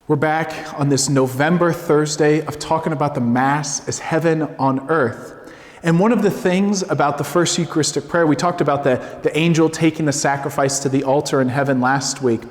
We're back on this November Thursday of talking about the Mass as heaven on earth. And one of the things about the first Eucharistic prayer, we talked about the angel taking the sacrifice to the altar in heaven last week.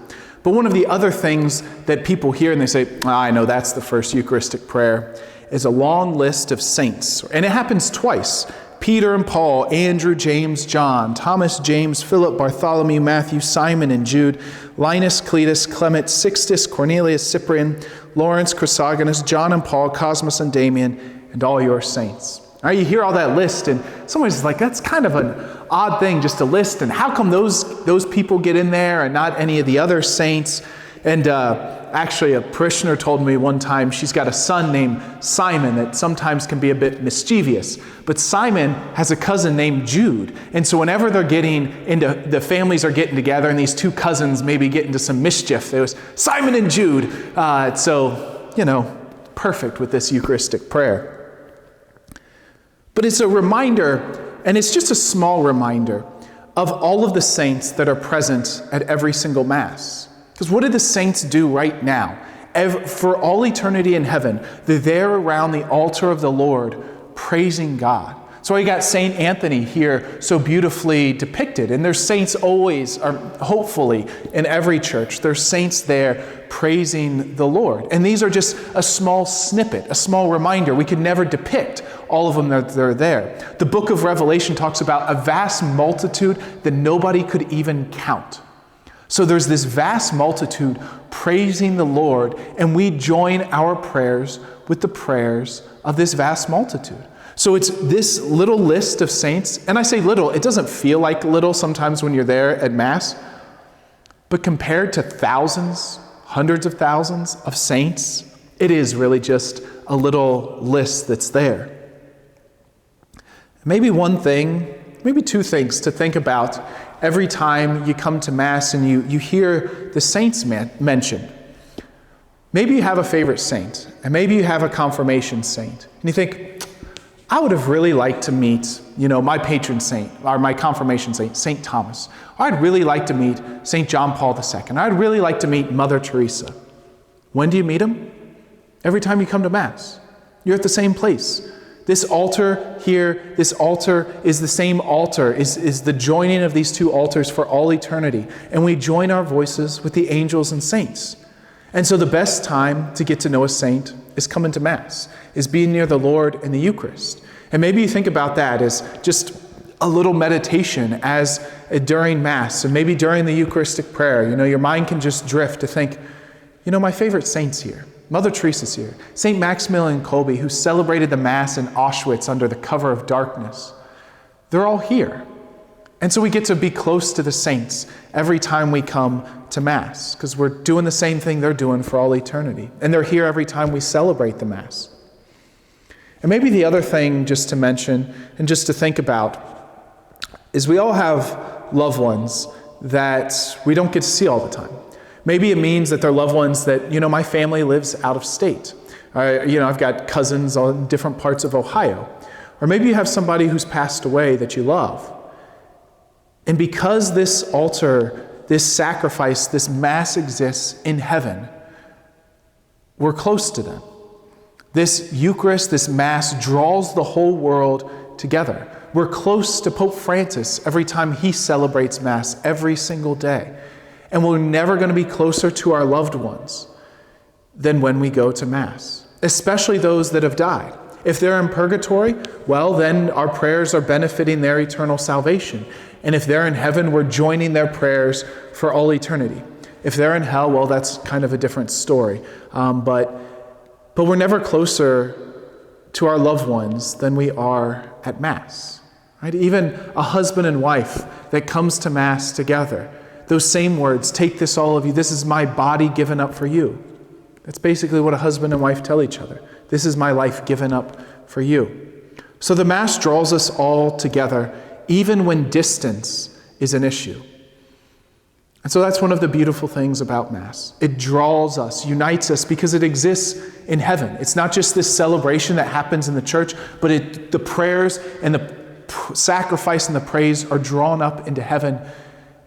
But one of the other things that people hear and they say, I know that's the first Eucharistic prayer, is a long list of saints. And it happens twice. Peter and Paul, Andrew, James, John, Thomas, James, Philip, Bartholomew, Matthew, Simon and Jude, Linus, Cletus, Clement, Sixtus, Cornelius, Cyprian, Lawrence, Chrysogonus, John and Paul, Cosmas and Damian, and all your saints. All right, you hear all that list, and someone's like, that's kind of an odd thing just to list, and how come those people get in there and not any of the other saints? And actually, a parishioner told me one time she's got a son named Simon that sometimes can be a bit mischievous. But Simon has a cousin named Jude. And so whenever the families are getting together and these two cousins maybe get into some mischief, there was Simon and Jude. Perfect with this Eucharistic prayer. But it's a reminder, and it's just a small reminder, of all of the saints that are present at every single Mass. Because what do the saints do right now? For all eternity in heaven, they're there around the altar of the Lord, praising God. So you got Saint Anthony here so beautifully depicted. And there's saints always, or hopefully, in every church. There's saints there praising the Lord. And these are just a small snippet, a small reminder. We could never depict all of them that they're there. The book of Revelation talks about a vast multitude that nobody could even count. So there's this vast multitude praising the Lord, and we join our prayers with the prayers of this vast multitude. So it's this little list of saints, and I say little, it doesn't feel like little sometimes when you're there at Mass, but compared to thousands, hundreds of thousands of saints, it is really just a little list that's there. Maybe one thing, maybe two things to think about every time you come to Mass and you hear the saints mentioned. Maybe you have a favorite saint, and maybe you have a confirmation saint, and you think, I would have really liked to meet, my patron saint, or my confirmation saint, St. Thomas. Or I'd really like to meet St. John Paul II. I'd really like to meet Mother Teresa. When do you meet them? Every time you come to Mass. You're at the same place. This altar here, this altar is the same altar, is the joining of these two altars for all eternity. And we join our voices with the angels and saints. And so the best time to get to know a saint is coming to Mass, is being near the Lord in the Eucharist. And maybe you think about that as just a little meditation during Mass, and maybe during the Eucharistic prayer, your mind can just drift to think, my favorite saint's here. Mother Teresa's here. St. Maximilian Kolbe, who celebrated the Mass in Auschwitz under the cover of darkness. They're all here. And so we get to be close to the saints every time we come to Mass, because we're doing the same thing they're doing for all eternity. And they're here every time we celebrate the Mass. And maybe the other thing just to mention and just to think about is we all have loved ones that we don't get to see all the time. Maybe it means that they're loved ones that, my family lives out of state. I've got cousins in different parts of Ohio. Or maybe you have somebody who's passed away that you love. And because this altar, this sacrifice, this Mass exists in heaven, we're close to them. This Eucharist, this Mass draws the whole world together. We're close to Pope Francis every time he celebrates Mass every single day. And we're never going to be closer to our loved ones than when we go to Mass, especially those that have died. If they're in purgatory, well, then our prayers are benefiting their eternal salvation. And if they're in heaven, we're joining their prayers for all eternity. If they're in hell, well, that's kind of a different story. But we're never closer to our loved ones than we are at Mass. Right? Even a husband and wife that comes to Mass together, those same words, take this all of you, this is my body given up for you. That's basically what a husband and wife tell each other. This is my life given up for you. So the Mass draws us all together, even when distance is an issue. And so that's one of the beautiful things about Mass. It draws us, unites us, because it exists in heaven. It's not just this celebration that happens in the church, but the prayers and the sacrifice and the praise are drawn up into heaven,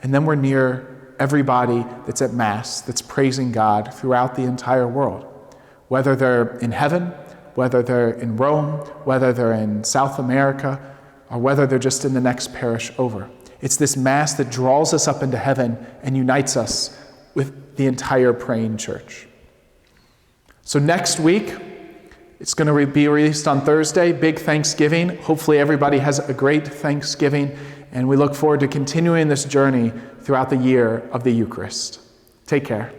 and then we're near everybody that's at Mass, that's praising God throughout the entire world, whether they're in heaven, whether they're in Rome, whether they're in South America, or whether they're just in the next parish over. It's this Mass that draws us up into heaven and unites us with the entire praying church. So next week, it's going to be released on Thursday, big Thanksgiving. Hopefully everybody has a great Thanksgiving, and we look forward to continuing this journey throughout the year of the Eucharist. Take care.